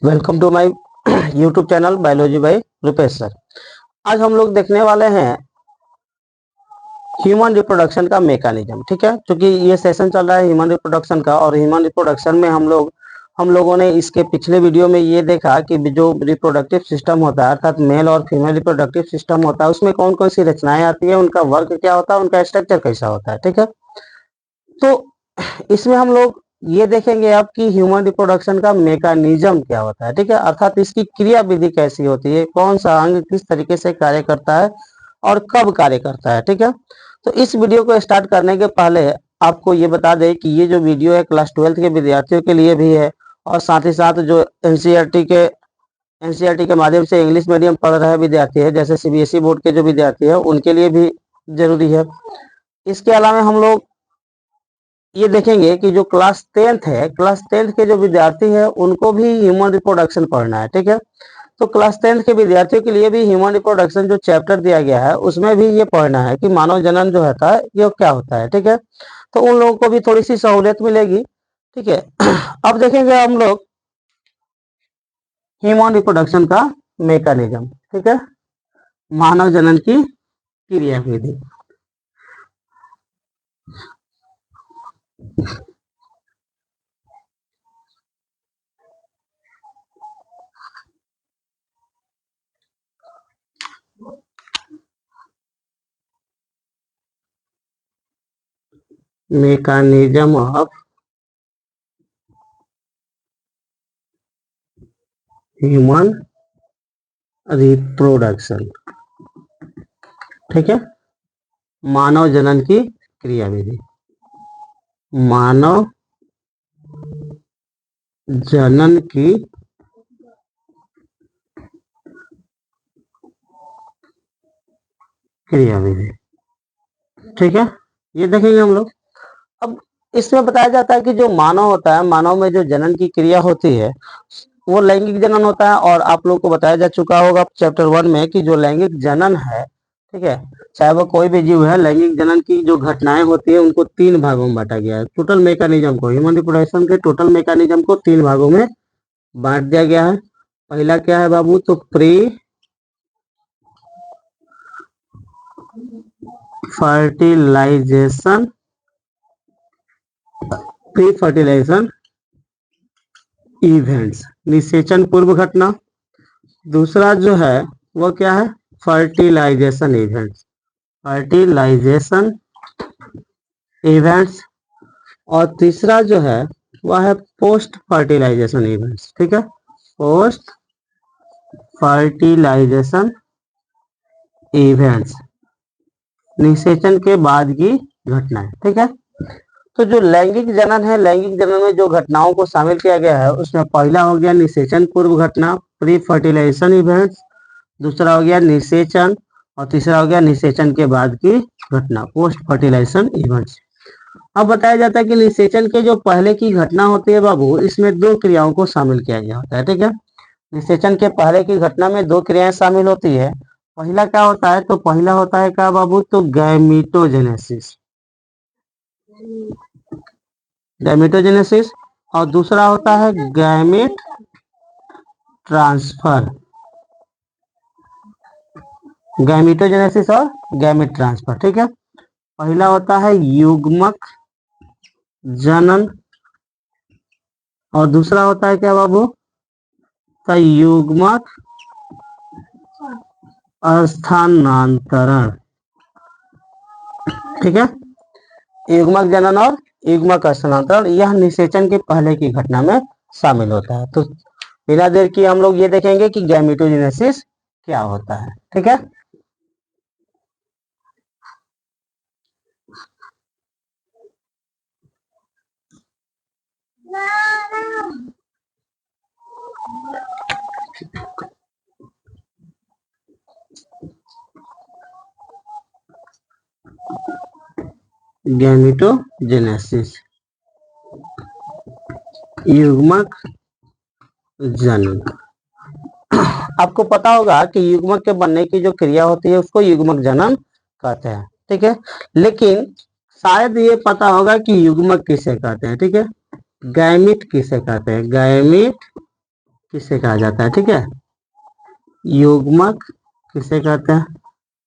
Welcome to my YouTube channel biology by Rupesh sir. आज हम लोग देखने वाले हैं ह्यूमन रिप्रोडक्शन का मेकानिज्म। ठीक है, क्योंकि ये सेशन चल रहा है ह्यूमन रिप्रोडक्शन का, और ह्यूमन रिप्रोडक्शन में हम लोगों ने इसके पिछले वीडियो में ये देखा कि जो रिप्रोडक्टिव सिस्टम होता है, अर्थात मेल और फीमेल रिप्रोडक्टिव सिस्टम होता है, उसमें कौन कौन सी रचनाएं आती है, उनका वर्क क्या होता है, उनका स्ट्रक्चर कैसा होता है। ठीक है, तो इसमें हम लोग ये देखेंगे अब कि ह्यूमन रिप्रोडक्शन का मेकानिज्म क्या होता है। ठीक है, अर्थात इसकी क्रिया विधि कैसी होती है, कौन सा अंग किस तरीके से कार्य करता है और कब कार्य करता है। ठीक है, तो इस वीडियो को स्टार्ट करने के पहले आपको ये बता दें कि ये जो वीडियो है क्लास 12 के विद्यार्थियों के लिए भी है, और साथ ही साथ जो एनसीईआरटी के माध्यम से इंग्लिश मीडियम पढ़ रहे विद्यार्थी है, जैसे सीबीएसई बोर्ड के जो विद्यार्थी है, उनके लिए भी जरूरी है। इसके अलावा हम लोग ये देखेंगे कि जो क्लास 10th है, क्लास 10th के जो विद्यार्थी है, उनको भी ह्यूमन रिप्रोडक्शन पढ़ना है। ठीक है, तो क्लास 10th के विद्यार्थियों के लिए भी ह्यूमन रिप्रोडक्शन जो चैप्टर दिया गया है, उसमें भी ये पढ़ना है कि मानव जनन जो होता है ये क्या होता है। ठीक है, तो उन लोगों को भी थोड़ी सी सहूलियत मिलेगी। ठीक है, अब देखेंगे हम लोग ह्यूमन रिप्रोडक्शन का मेकानिज्म। ठीक है, मानव जनन की क्रिया विधि। mechanism of human reproduction. ठीक है, मानव जनन की क्रिया विधि। मानव जनन की क्रिया विधि। ठीक है, ये देखेंगे हम लोग। अब इसमें बताया जाता है कि जो मानव होता है, मानव में जो जनन की क्रिया होती है वो लैंगिक जनन होता है, और आप लोग को बताया जा चुका होगा चैप्टर 1 में कि जो लैंगिक जनन है, ठीक है, चाहे वो कोई भी जीव है, लैंगिक जनन की जो घटनाएं होती है उनको 3 भागों में बांटा गया है। टोटल मैकेनिज्म को, ह्यूमन रिप्रोडक्शन के टोटल मैकेनिज्म को 3 भागों में बांट दिया गया है। पहला क्या है बाबू, तो pre fertilisation, pre fertilisation events, निषेचन पूर्व घटना। दूसरा जो है वो क्या है, फर्टिलाइजेशन इवेंट्स, फर्टिलाइजेशन इवेंट्स। और तीसरा जो है वह है पोस्ट फर्टिलाइजेशन इवेंट्स। ठीक है, पोस्ट फर्टिलाइजेशन इवेंट्स, निषेचन के बाद की घटनाएं। ठीक है, तो जो लैंगिक जनन है, लैंगिक जनन में जो घटनाओं को शामिल किया गया है उसमें पहला हो गया निषेचन पूर्व घटना, प्री फर्टिलाइजेशन इवेंट्स। दूसरा हो गया निषेचन, और तीसरा हो गया निषेचन के बाद की घटना, पोस्ट फर्टिलाइजेशन इवेंट्स। अब बताया जाता है कि निषेचन के जो पहले की घटना होती है बाबू, इसमें 2 क्रियाओं को शामिल किया गया होता है। ठीक है, निषेचन के पहले की घटना में 2 क्रियाएं शामिल होती है। पहला क्या होता है, तो पहला होता है क्या बाबू, तो गैमीटोजेनेसिस, गैमेटोजेनेसिस। और दूसरा होता है गैमेट ट्रांसफर, गैमेटोजेनेसिस और गैमेट ट्रांसफर। ठीक है, पहला होता है युग्मक जनन, और दूसरा होता है क्या बाबू, तो युग्मक स्थानांतरण। ठीक है, युग्मक जनन और युग्मक स्थानांतरण यह निषेचन के पहले की घटना में शामिल होता है। तो बिना देर किए हम लोग ये देखेंगे कि गैमेटोजेनेसिस क्या होता है। ठीक है, गैमेटोजेनेसिस, युग्मक जनन। आपको पता होगा कि युग्मक के बनने की जो क्रिया होती है उसको युग्मक जनन कहते हैं। ठीक है, लेकिन शायद ये पता होगा कि युग्मक किसे कहते हैं। ठीक है, गैमिट किसे कहते हैं, गैमिट किसे कहा जाता है, ठीक है। युग्मक किसे कहते हैं,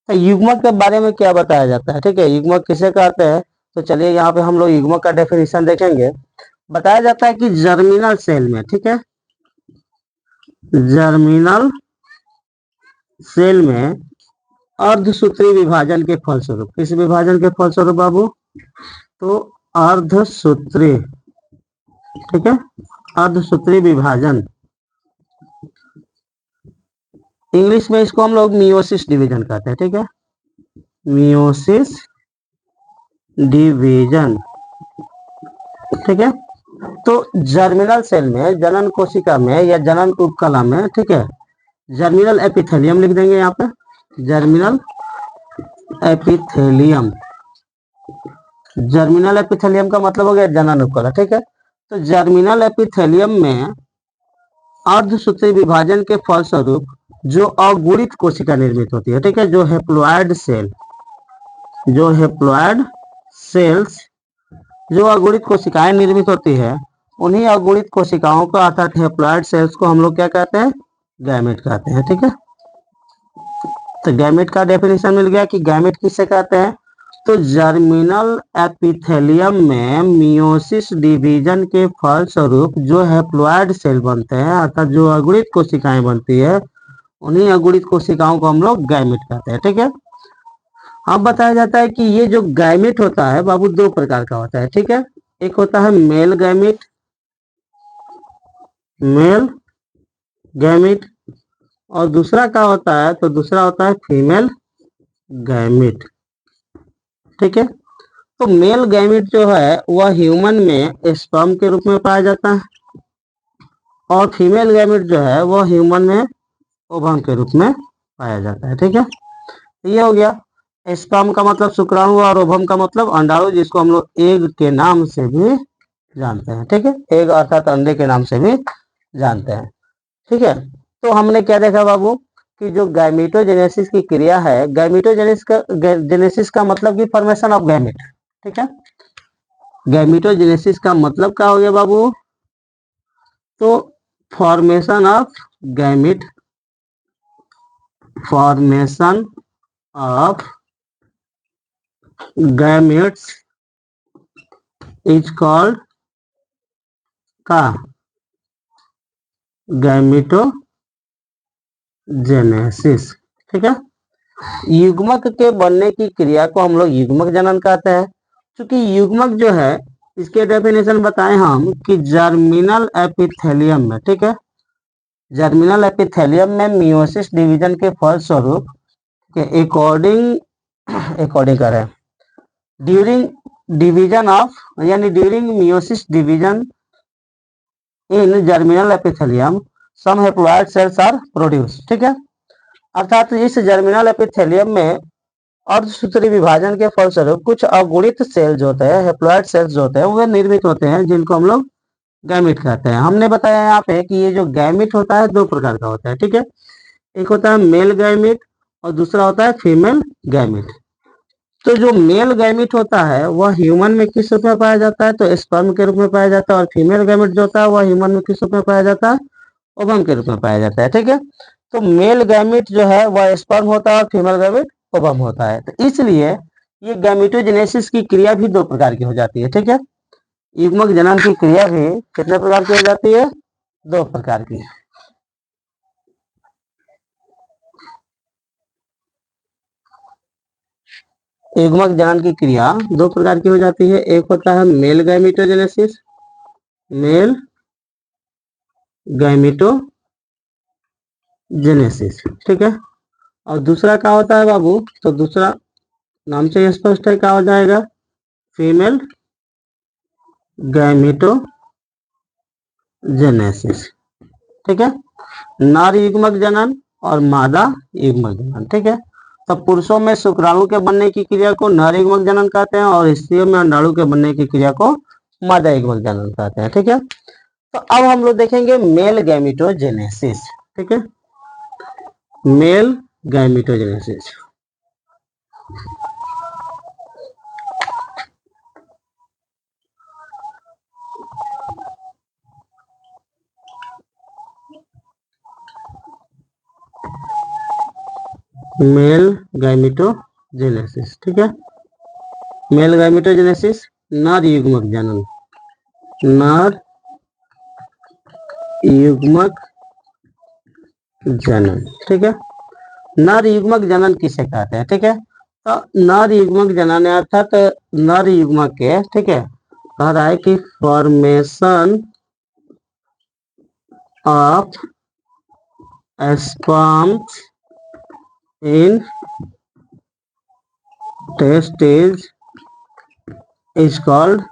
तो युग्मक के बारे में क्या बताया जाता है, ठीक है। युग्मक किसे कहते हैं, तो चलिए यहाँ पे हम लोग युग्मक का डेफिनेशन देखेंगे। बताया जाता है कि जर्मिनल सेल में, ठीक है, जर्मिनल सेल में अर्धसूत्री विभाजन के फलस्वरूप, किस विभाजन के फलस्वरूप बाबू, तो अर्धसूत्री, ठीक है, अर्धसूत्री विभाजन, इंग्लिश में इसको हम लोग मियोसिस डिवीजन कहते हैं, ठीक है, मियोसिस डिवीजन, ठीक है। तो जर्मिनल सेल में, जनन कोशिका में या जनन उपकला में, ठीक है, जर्मिनल एपिथेलियम लिख देंगे यहाँ पे, जर्मिनल एपिथेलियम, जर्मिनल एपिथेलियम का मतलब हो गया जनन उपकला, ठीक है। तो जर्मिनल एपिथेलियम में अर्धसूत्री विभाजन के फलस्वरूप जो अगुणित कोशिका निर्मित होती है, ठीक है, जो हेप्लॉइड सेल, जो हेप्लॉइड सेल्स, जो अगुणित कोशिकाएं निर्मित होती है, उन्हीं अगुणित कोशिकाओं को अर्थात हेप्लॉइड सेल्स को हम लोग क्या कहते हैं, गैमेट कहते हैं, ठीक है। तो गैमेट का डेफिनेशन मिल गया कि गैमेट किसे कहते हैं, तो जर्मिनल एपिथेलियम में मियोसिस डिवीजन के फलस्वरूप जो हैप्लॉइड सेल बनते हैं अर्थात जो अगुणित कोशिकाएं बनती है, उन्हीं अगुणित कोशिकाओं को हम लोग गैमेट कहते हैं, ठीक है। अब बताया जाता है कि ये जो गैमेट होता है बाबू दो प्रकार का होता है, ठीक है। एक होता है मेल गैमेट, मेल गैमेट, और दूसरा क्या होता है, तो दूसरा होता है फीमेल गैमेट, ठीक है। तो मेल गैमेट जो है वह ह्यूमन में स्पर्म के रूप में पाया जाता है, और फीमेल गैमेट जो है वह ह्यूमन में ओवम के रूप में पाया जाता है, ठीक है। तो ये हो गया, स्पर्म का मतलब शुक्राणु और ओवम का मतलब अंडाणु, जिसको हम लोग एग के नाम से भी जानते हैं, ठीक है, एग अर्थात अंडे के नाम से भी जानते हैं, ठीक है। तो हमने क्या देखा बाबू कि जो गैमेटोजेनेसिस की क्रिया है, गैमेटोजेनेसिस का मतलब कि फॉर्मेशन ऑफ गैमेट, ठीक है। गैमेटोजेनेसिस का मतलब क्या हो गया बाबू, तो formation of gamete, formation of gametes is called का गैमेटोजेनेसिस, ठीक है। युग्मक के बनने की क्रिया को हम लोग युग्मक जनन कहते हैं। क्योंकि युग्मक जो है इसके डेफिनेशन बताएं हम कि जर्मिनल एपिथेलियम में, ठीक है, जर्मिनल एपिथेलियम में मियोसिस डिवीजन के फलस्वरूप अकॉर्डिंग अकॉर्डिंग कर रहे हैं, ड्यूरिंग डिवीजन ऑफ यानी during meiosis division in germinal epithelium some haploid cells are produce, ठीक है। अर्थात इस जर्मिनल एपिथेलियम में अर्धसूत्री विभाजन के फलस्वरूप कुछ अगुणित सेल जो होते हैं, हैप्लॉइड सेल्स जो होते हैं, वे निर्मित होते हैं, जिनको हम लोग गैमेट कहते हैं। हमने बताया यहाँ पे कि ये जो गैमेट होता है दो प्रकार का होता है, ठीक है। एक होता है मेल गैमेट और दूसरा होता है फीमेल गैमेट। तो जो मेल गैमेट होता है वह ह्यूमन में किस रूप में पाया जाता है, तो स्पर्म के रूप में पाया जाता है, और फीमेल गैमेट जो होता है वह ह्यूमन में किस रूप में पाया जाता है, ओवम के रूप में पाया जाता है, ठीक है। तो मेल गैमेट जो है वह स्पर्म होता है और फीमेल गैमेट ओवम होता है। तो इसलिए ये गैमेटोजेनेसिस की क्रिया भी दो प्रकार की हो जाती है, ठीक है। युग्मक जनन की क्रिया भी कितने प्रकार की हो जाती है, दो प्रकार की। युग्मक जनन की क्रिया दो प्रकार की हो जाती है। एक होता है मेल गैमेटोजेनेसिस, मेल गैमेटोजेनेसिस, ठीक है। और दूसरा क्या होता है बाबू, तो दूसरा नाम से स्पष्ट है क्या हो जाएगा, फीमेल गैमेटोजेनेसिस, ठीक है। नर युग्मक जनन और मादा युग्मक जनन, ठीक है। तो पुरुषों में शुक्राणु के बनने की क्रिया को नर युग्मक जनन कहते हैं और स्त्रियों में अंडाणु के बनने की क्रिया को मादा युग्मक जनन कहते हैं, ठीक है। तो अब हम लोग देखेंगे मेल गैमेटोजेनेसिस, ठीक है, मेल गैमेटोजेनेसिस। मेल गाइमेटोजेनेसिस, ठीक है। मेल गाइमेटोजेनेसिस नर युग्मक जनन, नर युग्मक जनन, ठीक है। नर युग्मक जनन किसे कहते हैं, ठीक है। तो नर युग्मक जनन अर्थात नर युग्मक के, ठीक है, कह रहा है कि formation of sperms in testis is called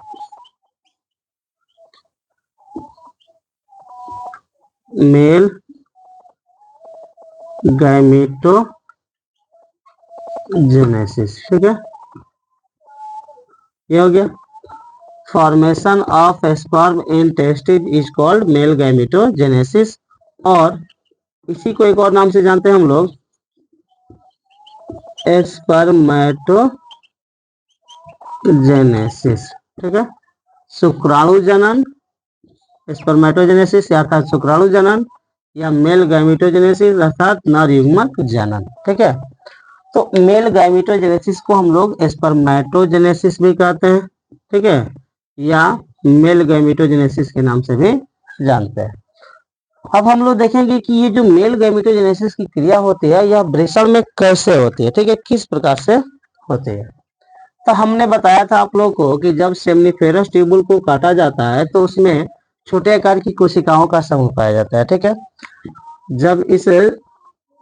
male gametogenesis, ठीक है। ये हो गया formation of sperm in testis is called male gametogenesis. और इसी को एक और नाम से जानते हैं हम लोग, स्पर्मेटोजेनेसिस, ठीक है। शुक्राणु जनन, स्पर्मेटोजेनेसिस अर्थात शुक्राणु जनन, या मेल गाइमेटोजेनेसिस अर्थात नर युग्मक जनन, ठीक है। तो मेल गाइमेटोजेनेसिस को हम लोग स्पर्मेटोजेनेसिस भी कहते हैं, ठीक है, या मेल गाइमेटोजेनेसिस के नाम से भी जानते हैं। अब हम लोग देखेंगे कि ये जो मेल गाइमेटोजेनेसिस की क्रिया होती है यह वृषण में कैसे होती है, ठीक है, किस प्रकार से होती है। तो हमने बताया था आप लोगों को कि जब सेमनीफेरस ट्यूबुल को काटा जाता है तो उसमें छोटे आकार की कोशिकाओं का समूह पाया जाता है, ठीक है। जब इस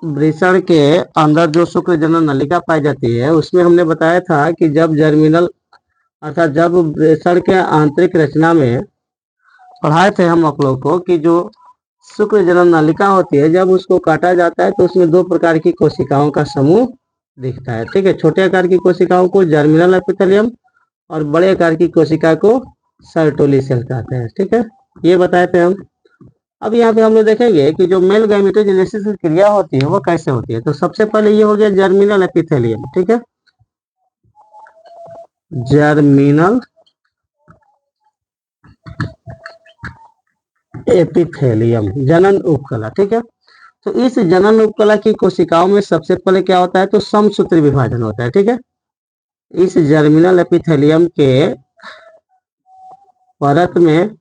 वृषण के अंदर जो शुक्र जनन नलिका पाई जाती है उसमें हमने बताया था कि जब जर्मिनल अर्थात जब वृषण के आंतरिक रचना में पढ़ाए थे हम आप लोगों को कि जो शुक्र जनन नलिका होती है जब उसको काटा जाता है तो उसमें दो प्रकार की कोशिकाओं का समूह दिखता है, ठीक है। छोटे आकार की कोशिकाओं को जर्मिनल एपिथेलियम और बड़े आकार की कोशिका को सर्टोली सेल कहते हैं, ठीक है, ये बताए थे हम। अब यहाँ पे हम लोग देखेंगे कि जो मेल गाइमेटोजेनेसिस की क्रिया होती है वो कैसे होती है। तो सबसे पहले ये हो गया जर्मिनल एपिथेलियम, ठीक है, जर्मिनल एपिथेलियम जनन उपकला, ठीक है। तो इस जनन उपकला की कोशिकाओं में सबसे पहले क्या होता है, तो समसूत्री विभाजन होता है, ठीक है। इस जर्मिनल एपिथेलियम के परत में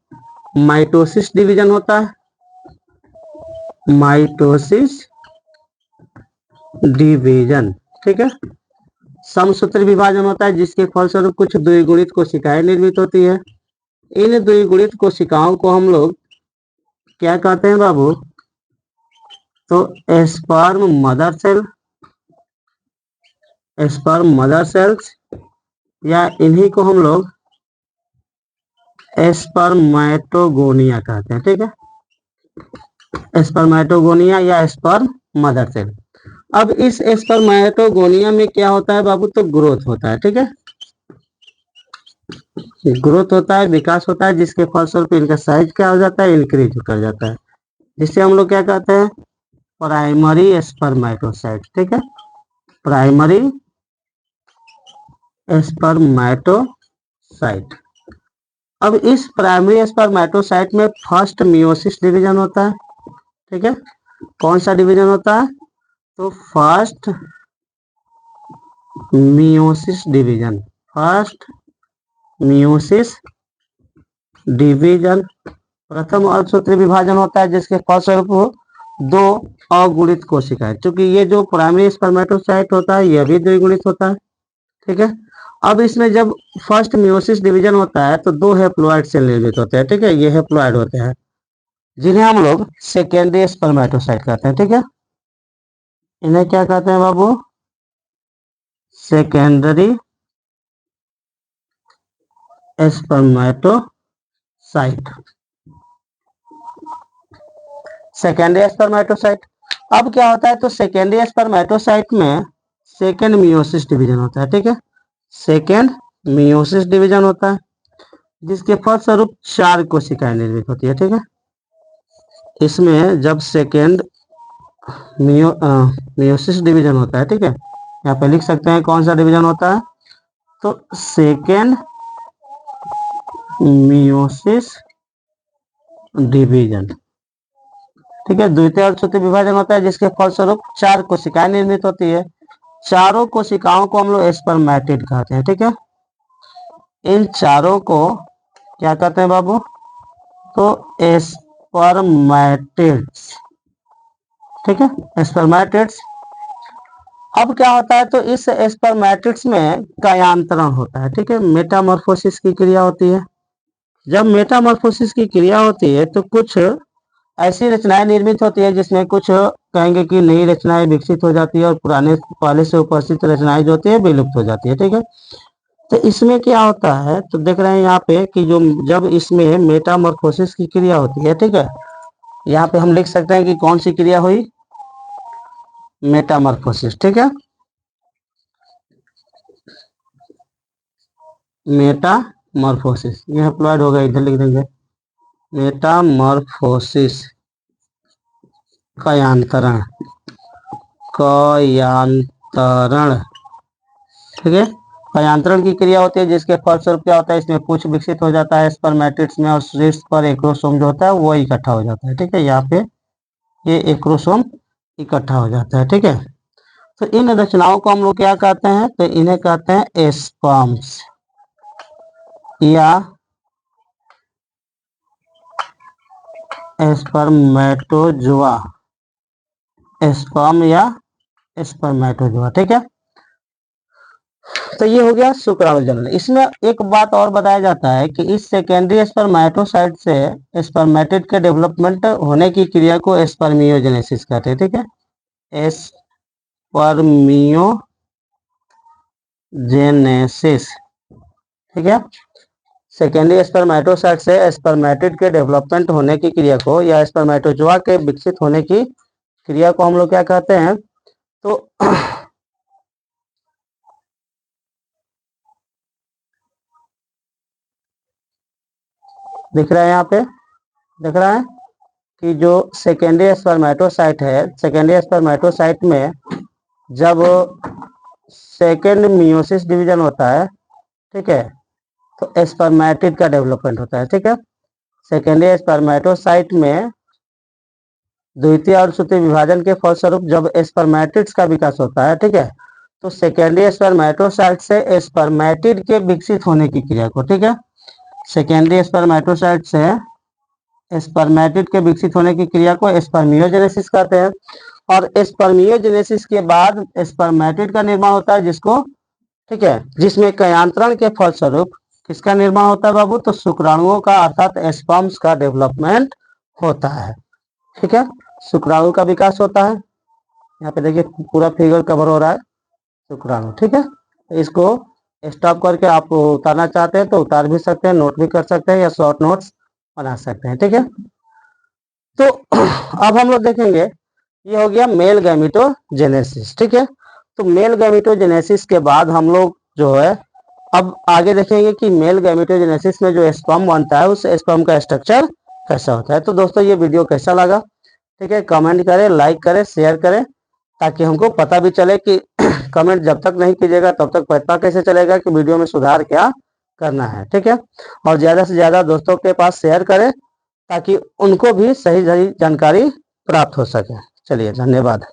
माइटोसिस डिवीजन होता है, माइटोसिस डिवीजन, ठीक है। समसूत्री विभाजन होता है जिसके फलस्वरूप कुछ द्विगुणित कोशिकाएं निर्मित होती है। इन द्विगुणित कोशिकाओं को हम लोग क्या कहते हैं बाबू, तो sperm mother cell, sperm mother cells, या इन्हीं को हम लोग स्पर्मेटोगोनिया कहते हैं, ठीक है, स्पर्मेटोगोनिया या स्पर्म मदर सेल। अब इस स्पर्मेटोगोनिया में क्या होता है बाबू, तो ग्रोथ होता है, ठीक है, ग्रोथ होता है, विकास होता है, जिसके फलस्वरूप इनका साइज क्या हो जाता है, इंक्रीज कर जाता है, जिससे हम लोग क्या कहते हैं, प्राइमरी स्पर्मेटोसाइट, ठीक है, प्राइमरी स्पर्मेटोसाइट। अब इस प्राइमरी स्पर्मेटोसाइट में फर्स्ट मियोसिस डिवीजन होता है, ठीक है। कौन सा डिवीजन होता है, तो first meiosis division, first meiosis division प्रथम अल्पसूत्री विभाजन होता है जिसके फलस्वरूप दो अगुणित कोशिकाएं, क्योंकि ये जो प्राइमरी स्पर्मेटोसाइट होता है यह भी द्विगुणित होता है, ठीक है। अब इसमें जब फर्स्ट मियोसिस डिवीजन होता है तो दो हेप्लॉइड सेल निर्मित होते हैं, ठीक है, ये हेप्लॉइड होते हैं जिन्हें हम लोग सेकेंडरी स्पर्मेटोसाइट कहते हैं, ठीक है। इन्हें क्या कहते हैं बाबू, सेकेंडरी स्पर्मेटोसाइट, सेकेंडरी स्पर्मेटोसाइट। अब क्या होता है, तो सेकेंडरी स्पर्मेटोसाइट में सेकेंड मियोसिस डिवीजन होता है, ठीक है, सेकेंड मियोसिस डिवीजन होता है जिसके फलस्वरूप 4 कोशिकाएं निर्मित होती है, ठीक है। इसमें जब सेकेंड मियोसिस डिवीजन होता है, ठीक है, यहाँ पे लिख सकते हैं कौन सा डिवीजन होता है, तो सेकेंड मियोसिस डिवीजन, ठीक है। द्वितीय अर्धसूत्री विभाजन होता है जिसके फलस्वरूप 4 कोशिकाएं निर्मित होती है। चारों कोशिकाओं को हम लोग स्पर्मेटिड कहते हैं। ठीक है, इन चारों को क्या कहते हैं बाबू? तो स्पर्मेटिड्स। ठीक है, स्पर्मेटिड्स। अब क्या होता है? तो इस स्पर्मेटिड्स में कायांतरण होता है। ठीक है, मेटामॉर्फोसिस की क्रिया होती है। जब मेटामॉर्फोसिस की क्रिया होती है तो कुछ ऐसी रचनाएं निर्मित होती है जिसमें कुछ कहेंगे कि नई रचनाएं विकसित हो जाती है और पुराने पहले से उपस्थित रचनाएं जो होती है विलुप्त हो जाती है। ठीक है, तो इसमें क्या होता है? तो देख रहे हैं यहाँ पे कि जो जब इसमें मेटामॉर्फोसिस की क्रिया होती है, ठीक है, यहाँ पे हम लिख सकते हैं कि कौन सी क्रिया हुई? मेटामॉर्फोसिस। ठीक है, मेटामॉर्फोसिस ये अप्लाइड होगा, इधर लिख देंगे मेटामॉर्फोसिस, कायांतरण, कायांतरण। ठीक है, कायांतरण की क्रिया होती है जिसके फलस्वरूप क्या होता है? इसमें पुच्छ विकसित हो जाता है स्पर्मेटिड्स में और शीर्ष पर एक्रोसोम जो होता है वो इकट्ठा हो जाता है। ठीक है, यहाँ पे ये एक्रोसोम इकट्ठा हो जाता है। ठीक है, तो इन रचनाओं को हम लोग क्या कहते हैं? तो इन्हें कहते हैं स्पर्म्स या स्पर्मेटोजोआ, स्पर्म या स्पर्मेटोजोआ। ठीक है, तो ये हो गया शुक्राणु जनन। इसमें एक बात और बताया जाता है कि इस सेकेंडरी स्पर्मेटोसाइट से स्पर्मेटिड के डेवलपमेंट होने की क्रिया को स्पर्मियोजेनेसिस कहते हैं। ठीक है, स्पर्मियोजेनेसिस। ठीक है, सेकेंडरी स्पर्मेटोसाइट से स्पर्मेटिड के डेवलपमेंट होने की क्रिया को या स्पर्मेटोजोआ के विकसित होने की क्रिया को हम लोग क्या कहते हैं? तो दिख रहा है यहाँ पे, दिख रहा है कि जो सेकेंडरी स्पर्मेटोसाइट है, सेकेंडरी स्पर्मेटोसाइट में जब सेकेंड मियोसिस डिवीजन होता है, ठीक है, तो स्पर्मेटिड का डेवलपमेंट होता है। ठीक है, सेकेंडरी स्पर्मेटोसाइट में द्वितीय अर्धसूत्री विभाजन के फलस्वरूप जब स्पर्मेटिड्स का विकास होता है, ठीक है, तो सेकेंडरी स्पर्मेटोसाइट से स्पर्मेटिड के विकसित होने की क्रिया को, ठीक है, सेकेंडरी स्पर्मेटोसाइट से स्पर्मेटिड के विकसित होने की क्रिया को स्पर्मियोजेनेसिस कहते हैं। और स्पर्मियोजेनेसिस के बाद स्पर्मेटिड का निर्माण होता है जिसको, ठीक है, जिसमें कायांतरण के फलस्वरूप किसका निर्माण होता है बाबू? तो शुक्राणुओं का अर्थात स्पर्म्स का डेवलपमेंट होता है। ठीक है, शुक्राणु का विकास होता है। यहाँ पे देखिए पूरा फिगर कवर हो रहा है शुक्राणु। ठीक है, इसको स्टॉप करके आप उतारना चाहते हैं तो उतार भी सकते हैं, नोट भी कर सकते हैं या शॉर्ट नोट्स बना सकते हैं। ठीक है, तो अब हम लोग देखेंगे, ये हो गया मेल गैमेटोजेनेसिस। ठीक है, तो मेल गैमेटोजेनेसिस के बाद हम लोग जो है अब आगे देखेंगे कि मेल गैमेटोजेनेसिस में जो स्पर्म बनता है उस स्पर्म का स्ट्रक्चर कैसा होता है। तो दोस्तों ये वीडियो कैसा लगा? ठीक है, कमेंट करें, लाइक करें, शेयर करें, ताकि हमको पता भी चले कि कमेंट जब तक नहीं कीजिएगा तब तक पता कैसे चलेगा कि वीडियो में सुधार क्या करना है। ठीक है, और ज़्यादा से ज़्यादा दोस्तों के पास शेयर करें ताकि उनको भी सही सही जानकारी प्राप्त हो सके। चलिए, धन्यवाद।